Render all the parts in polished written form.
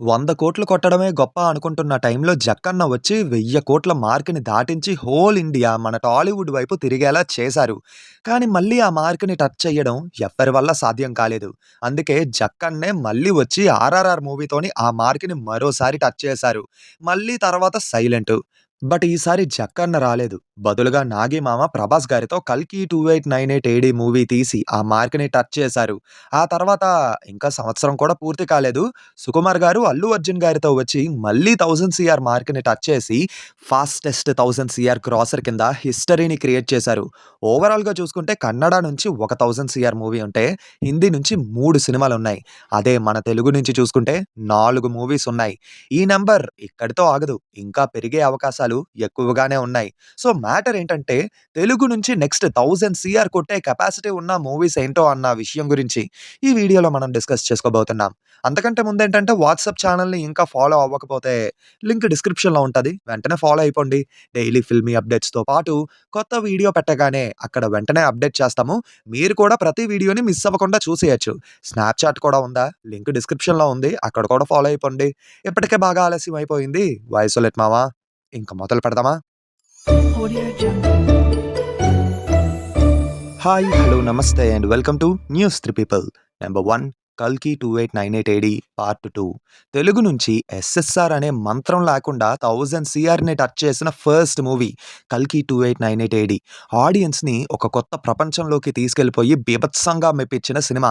100,00,00,000 కొట్టడమే గొప్ప అనుకుంటున్న టైంలో 'జక్కన్న' వచ్చి 1,000,00,00,000 మార్క్‌ని దాటించి హోల్ ఇండియా మన టాలీవుడ్ వైపు తిరిగేలా చేశారు. కానీ మళ్ళీ ఆ మార్క్‌ని టచ్ చెయ్యడం ఎవ్వరి వల్ల సాధ్యం కాలేదు. అందుకే 'జక్కన్నే' మళ్ళీ వచ్చి 'ఆర్ఆర్ఆర్' మూవీతోని ఆ మార్క్‌ని మరోసారి టచ్ చేశారు. మళ్ళీ తర్వాత 'సైలెంట్'. బట్ ఈసారి 'జక్కన్న' రాలేదు. బదులుగా 'నాగిమామ' ప్రభాస్ గారితో 'కల్కి 2898 ఏడీ' మూవీ తీసి ఆ మార్క్‌ని టచ్ చేశారు. ఆ తర్వాత ఇంకా సంవత్సరం కూడా పూర్తి కాలేదు. సుకుమార్ గారు, అల్లు అర్జున్ గారితో వచ్చి మళ్ళీ 1000 సీఆర్ మార్క్‌ని టచ్ చేసి ఫాస్టెస్ట్ 1000 సీఆర్ క్రాసర్ కింద హిస్టరీని క్రియేట్ చేశారు. ఓవరాల్‌గా చూసుకుంటే కన్నడ నుంచి ఒక 1000 సీఆర్ మూవీ ఉంటే, హిందీ నుంచి 3 సినిమాలున్నాయి. అదే మన తెలుగు నుంచి చూసుకుంటే 4 మూవీస్ ఉన్నాయి. ఈ నంబర్ ఇక్కడితో ఆగదు. ఇంకా పెరిగే అవకాశాలు ఎక్కువగానే ఉన్నాయి. సో, మ్యాటర్ ఏంటంటే తెలుగు నుంచి నెక్స్ట్ 1000 సీఆర్ కొట్టే కెపాసిటీ ఉన్న మూవీస్ ఏంటో అన్న విషయం గురించి ఈ వీడియోలో మనం డిస్కస్ చేసుకోబోతున్నాం. అంతకంటే ముందేంటంటే వాట్సాప్ ఛానెల్‌ని ఇంకా ఫాలో అవ్వకపోతే లింక్ డిస్క్రిప్షన్‌లో ఉంటది. వెంటనే ఫాలో అయిపోండి. డైలీ ఫిల్మీ అప్డేట్స్‌తో పాటు కొత్త వీడియో పెట్టగానే అక్కడ వెంటనే అప్డేట్ చేస్తాము. మీరు కూడా ప్రతి వీడియోని మిస్ అవ్వకుండా చూసేయొచ్చు. స్నాప్‌చాట్ కూడా ఉందా? లింక్ డిస్క్రిప్షన్‌లో ఉంది. అక్కడ కూడా ఫాలో అయిపోండి. ఇప్పటికే బాగా ఆలస్యం అయిపోయింది. వాయిసోలెట్ మావా. ఇంక మొదలు పెడదామా? Audio Jungle. హాయ్, హలో, నమస్తే and welcome to news 3 people. Number 1 కల్కి 2898 ఏడీ పార్ట్ 2. తెలుగు నుంచి ఎస్ఎస్ఆర్ అనే మంత్రం లేకుండా 1000 సీఆర్‌ని టచ్ చేసిన ఫస్ట్ మూవీ 'కల్కి 2898 ఏడీ'. ఆడియన్స్‌ని ఒక కొత్త ప్రపంచంలోకి తీసుకెళ్ళిపోయి బీభత్సంగా మెప్పించిన సినిమా.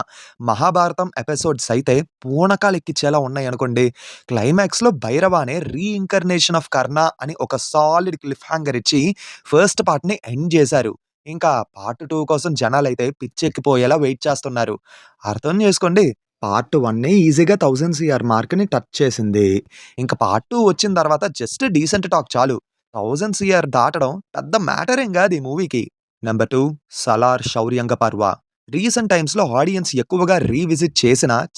మహాభారతం ఎపిసోడ్స్ అయితే పూనకాలెక్కించేలా ఉన్నాయనుకోండి. క్లైమాక్స్‌లో భైరవ అనే రీఇన్‌కర్నేషన్ ఆఫ్ కర్ణ అని ఒక సాలిడ్ క్లిఫ్ హ్యాంగర్ ఇచ్చి ఫస్ట్ పార్ట్‌ని ఎండ్ చేశారు. ఇంకా పార్ట్ 2 కోసం జనాలైతే పిచ్చెక్కిపోయేలా వెయిట్ చేస్తున్నారు. అర్థం చేసుకోండి. పార్ట్ 1 ఈజీగా 1000 సీఆర్ మార్క్‌ని టచ్ చేసింది. ఇంక పార్ట్ 2 వచ్చిన తర్వాత జస్ట్ డీసెంట్ టాక్ చాలు. 1000 సీఆర్ దాటడం పెద్ద మ్యాటర్ ఏం గాదు ఈ మూవీకి. నంబర్ 2 సలార్ శౌర్యంగ పర్వ. రీసెంట్ టైమ్స్‌లో ఆడియన్స్ ఎక్కువగా రీవిజిట్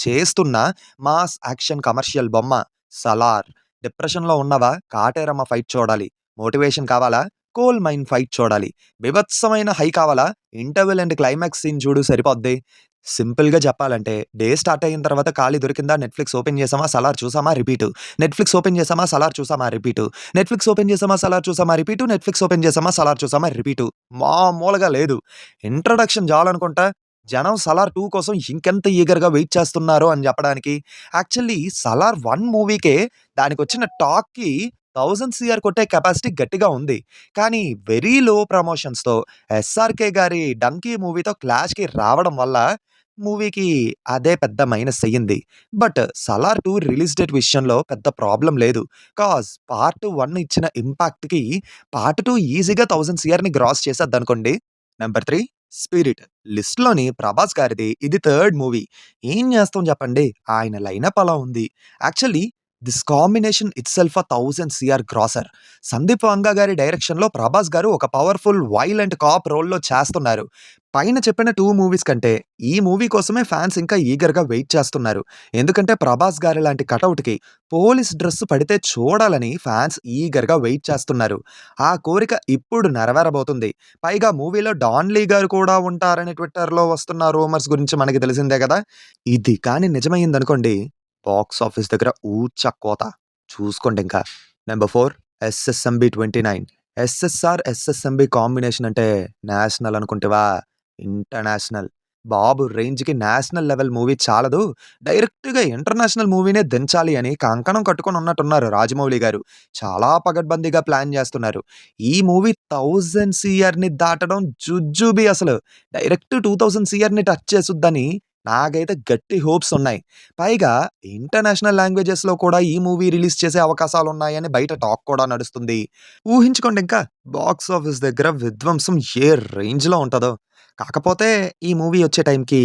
చేస్తున్న మాస్ యాక్షన్ కమర్షియల్ బొమ్మ 'సలార్'. డిప్రెషన్‌లో ఉన్నావా? కాటేరమ్మ ఫైట్ చూడాలి. మోటివేషన్ కావాలా? కోల్ మైన్ ఫైట్ చూడాలి. బీభత్సమైన హై కావాలా? ఇంటర్వెల్ అండ్ క్లైమాక్స్ సీన్ చూడు సరిపోద్ది. సింపుల్‌గా చెప్పాలంటే డే స్టార్ట్ అయిన తర్వాత ఖాళీ దొరికిందా నెట్‌ఫ్లిక్స్ ఓపెన్ చేసామా, సలార్ చూసామా, రిపీటు. నెట్‌ఫ్లిక్స్ ఓపెన్ చేసామా, సలార్ చూసామా, రిపీటు. నెట్‌ఫ్లిక్స్ ఓపెన్ చేసామా, సలార్ చూసామా, రిపీటు. నెట్‌ఫ్లిక్స్ ఓపెన్ చేసామా, సలార్ చూసామా, రిపీటు. మామూలుగా లేదు. ఇంట్రడక్షన్ చాలనుకుంటా జనం 'సలార్ 2' కోసం ఇంకెంత ఈగర్‌గా వెయిట్ చేస్తున్నారో అని చెప్పడానికి. యాక్చువల్లీ 'సలార్ 1' మూవీకే దానికొచ్చిన టాక్‌కి 1000 సీఆర్ కొట్టే కెపాసిటీ గట్టిగా ఉంది. కానీ వెరీ లో ప్రమోషన్స్‌తో 'ఎస్ఆర్‌కే' గారి 'డంకీ' మూవీతో క్లాష్‌కి రావడం వల్ల మూవీకి అదే పెద్ద మైనస్ అయ్యింది. బట్ 'సలార్ 2' రిలీజ్ డేట్ విషయంలో పెద్ద ప్రాబ్లమ్ లేదు. పార్ట్ 1 ఇచ్చిన ఇంపాక్ట్‌కి పార్ట్ 2 ఈజీగా 1000 సీఆర్‌ని గ్రాస్ చేసేద్దనుకోండి. Number 3 'Spirit'. లిస్ట్‌లోని ప్రభాస్ గారిది ఇది థర్డ్ మూవీ. ఏం చేస్తాం చెప్పండి? ఆయన లైనప్ అలా ఉంది. Actually this combination itself 1000 CR grosser. Sandeep Vanga గారి డైరెక్షన్‌లో ప్రభాస్ గారు ఒక పవర్‌ఫుల్ వైలెంట్ కాప్ రోల్‌లో చేస్తున్నారు. పైన చెప్పిన 2 మూవీస్ కంటే ఈ మూవీ కోసమే ఫ్యాన్స్ ఇంకా ఈగర్‌గా వెయిట్ చేస్తున్నారు. ఎందుకంటే ప్రభాస్ గారి లాంటి కటౌట్‌కి పోలీస్ డ్రెస్ పడితే చూడాలని ఫ్యాన్స్ ఈగర్‌గా వెయిట్ చేస్తున్నారు. ఆ కోరిక ఇప్పుడు నెరవేరబోతుంది. పైగా మూవీలో డాన్ లీ గారు కూడా ఉంటారని ట్విట్టర్‌లో వస్తున్న రూమర్స్ గురించి మనకి తెలిసిందే గదా! ఇది కానీ నిజమయ్యిందనుకోండి, బాక్స్ ఆఫీస్ దగ్గర ఊచకోత. చూసుకోండింక. Number 4 SSMB 29. SSR, SSMB combination అంటే నేషనల్ అనుకుంటివా? ఇంటర్నేషనల్. బాబు రేంజ్‌కి నేషనల్ లెవెల్ మూవీ చాలదు. డైరెక్ట్‌గా ఇంటర్నేషనల్ మూవీనే దించాలి అని కంకణం కట్టుకొని ఉన్నట్టున్నారు రాజమౌళి గారు. చాలా పగడ్బందీగా ప్లాన్ జేస్తున్నారు. ఈ మూవీ 1000 సీఆర్‌ని దాటడం జుజుబి అసలు. డైరెక్ట్ 2000 సీఆర్‌ని టచ్ చేసుద్దని నాకైతే గట్టి హోప్స్ ఉన్నాయి. పైగా ఇంటర్నేషనల్ లాంగ్వేజెస్‌లో కూడా ఈ మూవీ రిలీజ్ చేసే అవకాశాలున్నాయని బయట టాక్ కూడా నడుస్తుంది. ఊహించుకోండింకా బాక్స్ ఆఫీస్ దగ్గర విధ్వంసం ఏ రేంజ్‌లో ఉంటదో. కాకపోతే ఈ మూవీ వచ్చే టైంకి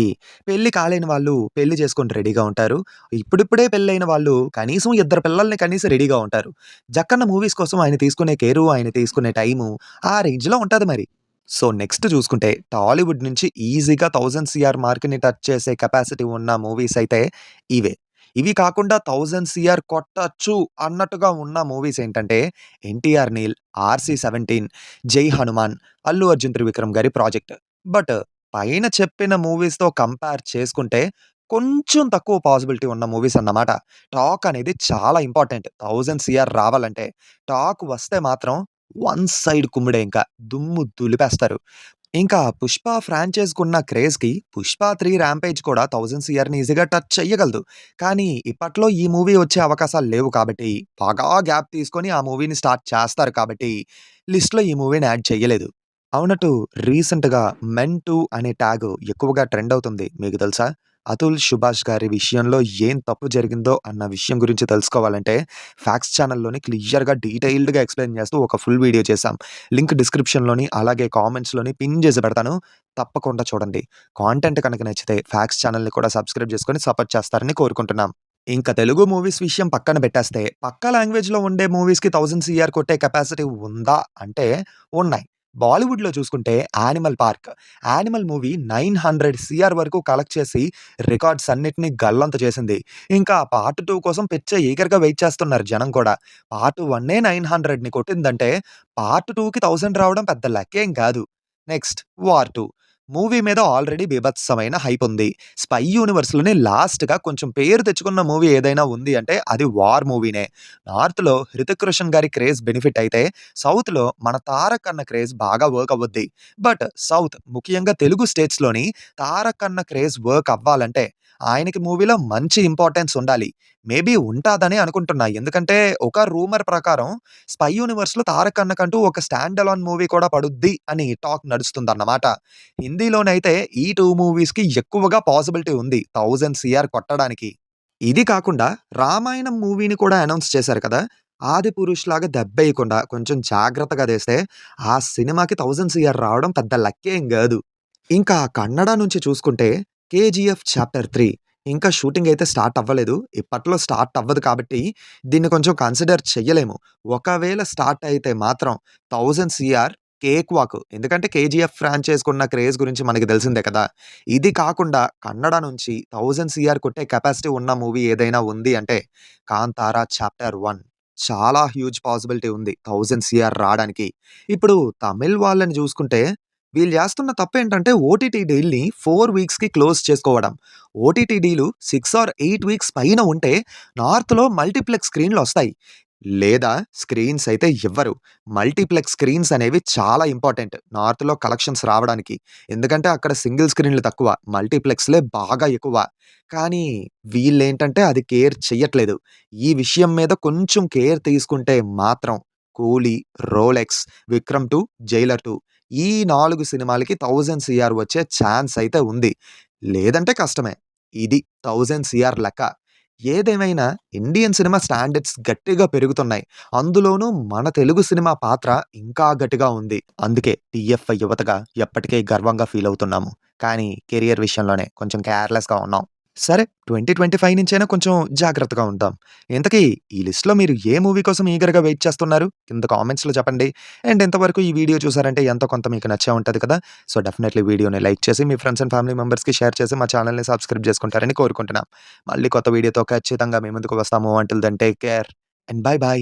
పెళ్లి కాలేని వాళ్ళు పెళ్లి చేసుకొని రెడీగా ఉంటారు. ఇప్పుడిప్పుడే పెళ్లయిన వాళ్ళు కనీసం ఇద్దరు పిల్లల్ని కనీసి రెడీగా ఉంటారు. జక్కన్న మూవీస్ కోసం ఆయన తీసుకునే కేరు, ఆయన తీసుకునే టైము ఆ రేంజ్‌లో ఉంటది మరి. సో, నెక్స్ట్ చూసుకుంటే టాలీవుడ్ నుంచి ఈజీగా 1000 సీఆర్ మార్క్‌ని టచ్ చేసే కెపాసిటీ ఉన్న మూవీస్ అయితే ఇవే. ఇవి కాకుండా 1000 సీఆర్ కొట్టొచ్చు అన్నట్టుగా ఉన్న మూవీస్ ఏంటంటే 'ఎన్టీఆర్ నీల్', 'ఆర్‌సీ 17', 'జై హనుమాన్', 'అల్లు అర్జున్ త్రివిక్రమ్' గారి ప్రాజెక్ట్. బట్ పైన చెప్పిన మూవీస్‌తో కంపేర్ చేసుకుంటే కొంచెం తక్కువ పాజిబిలిటీ ఉన్న మూవీస్ అన్నమాట. టాక్ అనేది చాలా ఇంపార్టెంట్. 1000 సీఆర్ రావాలంటే. టాక్ వస్తే మాత్రం వన్ సైడ్ కుమ్ముడే ఇంక. దుమ్ము దులిపేస్తారు. ఇంకా 'పుష్ప' ఫ్రాంచైజ్‌కున్న క్రేజ్‌కి 'పుష్ప 3' 'ర్యాంపేజ్' కూడా 1000 సీఆర్‌ని ఈజీగా టచ్ చెయ్యగలదు. కానీ ఇప్పట్లో ఈ మూవీ వచ్చే అవకాశాలు లేవు కాబట్టి, బాగా గ్యాప్ తీసుకొని ఆ మూవీని స్టార్ట్ చేస్తారు కాబట్టి, లిస్ట్‌లో ఈ మూవీని యాడ్ చెయ్యలేదు. అవునటు రీసెంట్‌గా 'మెన్ 2' అనే ట్యాగ్ ఎక్కువగా ట్రెండ్ అవుతుంది. మీకు తెలుసా? అతుల్ సుభాష్ గారి విషయంలో ఏం తప్పు జరిగిందో అన్న విషయం గురించి తెలుసుకోవాలంటే, ఫ్యాక్ట్స్ ఛానెల్‌లోని క్లియర్‌గా డీటెయిల్డ్‌గా ఎక్స్‌ప్లెయిన్ చేస్తూ ఒక ఫుల్ వీడియో చేశాం. లింక్ డిస్క్రిప్షన్‌లోని అలాగే కామెంట్స్‌లోని పిన్ చేసి పెడతాను. తప్పకుండా చూడండి. కాంటెంట్ కనుక నచ్చితే ఫ్యాక్ట్స్ ఛానెల్‌ని కూడా సబ్స్క్రైబ్ చేసుకొని సపోర్ట్ చేస్తారని కోరుకుంటున్నాం. ఇంక తెలుగు మూవీస్ విషయం పక్కన పెట్టేస్తే, పక్క లాంగ్వేజ్‌లో ఉండే మూవీస్‌కి 1000 సీఆర్ కొట్టే కెపాసిటీ ఉందా అంటే ఉన్నాయి. బాలీవుడ్‌లో చూసుకుంటే 'animal park'. 'Animal' movie 900 CR వరకు కలెక్ట్ చేసి రికార్డ్స్ అన్నిటిని గల్లంతు చేసింది. ఇంకా పార్ట్ 2 కోసం పిచ్చ ఈగర్‌గా వెయిట్ చేస్తున్నారు జనం కూడా. పార్ట్ 1 900ని కొట్టిందంటే పార్ట్ 2కి 1000 రావడం పెద్ద లెక్కేం కాదు. నెక్స్ట్ 'వార్ 2' మూవీ మీద ఆల్రెడీ బీభత్సమైన హైప్ ఉంది. స్పై యూనివర్స్‌లోనే లాస్ట్‌గా కొంచెం పేరు తెచ్చుకున్న మూవీ ఏదైనా ఉంది అంటే అది 'వార్' మూవీనే. నార్త్‌లో 'హృతిక్ రోషన్' గారి క్రేజ్ బెనిఫిట్ అయితే, సౌత్‌లో మన 'తారక్' అన్న క్రేజ్ బాగా వర్క్ అవ్వుద్ది. బట్ సౌత్ ముఖ్యంగా తెలుగు స్టేట్స్‌లోని 'తారక్' అన్న క్రేజ్ వర్క్ అవ్వాలంటే, ఆయనకి మూవీలో మంచి ఇంపార్టెన్స్ ఉండాలి. మేబీ ఉంటాదని అనుకుంటున్నా. ఎందుకంటే ఒక రూమర్ ప్రకారం స్పై యూనివర్స్‌లో 'తారక్ అన్న'కంటూ ఒక స్టాండ్ అలోన్ మూవీ కూడా పడుద్ది అని టాక్ నడుస్తుందన్నమాట. హిందీలోనైతే ఈ 2 మూవీస్‌కి ఎక్కువగా పాసిబిలిటీ ఉంది 1000 సీఆర్ కొట్టడానికి. ఇది కాకుండా 'రామాయణం' మూవీని కూడా అనౌన్స్ చేశారు కదా! 'ఆదిపురుష్'లాగా దెబ్బేయకుండా కొంచెం జాగ్రత్తగా తీస్తే ఆ సినిమాకి 1000 సీఆర్ రావడం పెద్ద లక్కేం గాదు. ఇంకా కన్నడ నుంచి చూసుకుంటే 'కేజీఎఫ్ చాప్టర్ 3' ఇంకా షూటింగ్ అయితే స్టార్ట్ అవ్వలేదు. ఇప్పట్లో స్టార్ట్ అవ్వదు కాబట్టి దీన్ని కొంచెం కన్సిడర్ చెయ్యలేము. ఒకవేళ స్టార్ట్ అయితే మాత్రం 1000 సీఆర్ కేక్ వాక్. ఎందుకంటే 'కేజీఎఫ్' ఫ్రాంచైజ్‌కున్న క్రేజ్ గురించి మనకి తెలిసిందే కదా! ఇది కాకుండా కన్నడ నుంచి 1000 సీఆర్ కొట్టే కెపాసిటీ ఉన్న మూవీ ఏదైనా ఉంది అంటే 'కాంతార చాప్టర్ 1' చాలా హ్యూజ్ పాసిబిలిటీ ఉంది 1000 సీఆర్ రాడానికి. ఇప్పుడు తమిళ్ వాళ్ళని చూసుకుంటే వీళ్ళు చేస్తున్న తప్పేంటంటే ఓటీటీ డీల్‌ని 4 వీక్స్‌కి క్లోజ్ చేసుకోవడం. ఓటీటీ డీలు 6 ఆర్ 8 వీక్స్ పైన ఉంటే నార్త్‌లో మల్టీప్లెక్స్ స్క్రీన్‌లొస్తాయి. లేదా స్క్రీన్స్ అయితే ఇవ్వరు. మల్టీప్లెక్స్ స్క్రీన్స్ అనేవి చాలా ఇంపార్టెంట్ నార్త్‌లో కలెక్షన్స్ రావడానికి. ఎందుకంటే అక్కడ సింగిల్ స్క్రీన్‌లు తక్కువ. మల్టీప్లెక్స్‌లే బాగా ఎక్కువ. కానీ వీళ్ళేంటంటే అది కేర్ చెయ్యట్లేదు. ఈ విషయం మీద కొంచెం కేర్ తీసుకుంటే మాత్రం 'కూలీ', 'రోలెక్స్', 'విక్రమ్ 2', 'జైలర్ 2' ఈ 4 సినిమాలకి 1000 సీఆర్ వచ్చే ఛాన్స్ అయితే ఉంది. లేదంటే కష్టమే. ఇది 1000 సీఆర్ లెక్క. ఏదేమైనా ఇండియన్ సినిమా స్టాండర్డ్స్ గట్టిగా పెరుగుతున్నాయి. అందులోనూ మన తెలుగు సినిమా పాత్ర ఇంకా గట్టిగా ఉంది. అందుకే టీఎఫ్ఐ యువతగా ఎప్పటికీ గర్వంగా ఫీల్ అవుతున్నాము. కానీ కెరియర్ విషయంలోనే కొంచెం కేర్‌లెస్‌గా ఉన్నాం. సరే 2025 నుంచైనా కొంచెం జాగ్రత్తగా ఉందాం. ఇంతకీ ఈ లిస్ట్‌లో మీరు ఏ మూవీ కోసం ఈగర్‌గా వెయిట్ చేస్తున్నారు? కింద కామెంట్స్‌లో చెప్పండి. అండ్ ఇంతవరకు ఈ వీడియో చూసారంటే ఎంతో కొంత మీకు నచ్చే ఉంటది కదా! సో, డెఫినైట్‌లీ వీడియోని లైక్ చేసి మీ ఫ్రెండ్స్ అండ్ ఫ్యామిలీ మెంబర్స్‌కి షేర్ చేసి మా ఛానెల్‌ని సబ్స్క్రైబ్ చేసుకుంటారని కోరుకుంటున్నాం. మళ్ళీ కొత్త వీడియోతో ఖచ్చితంగా మీ ముందుకు వస్తాము. Until then take care and bye by.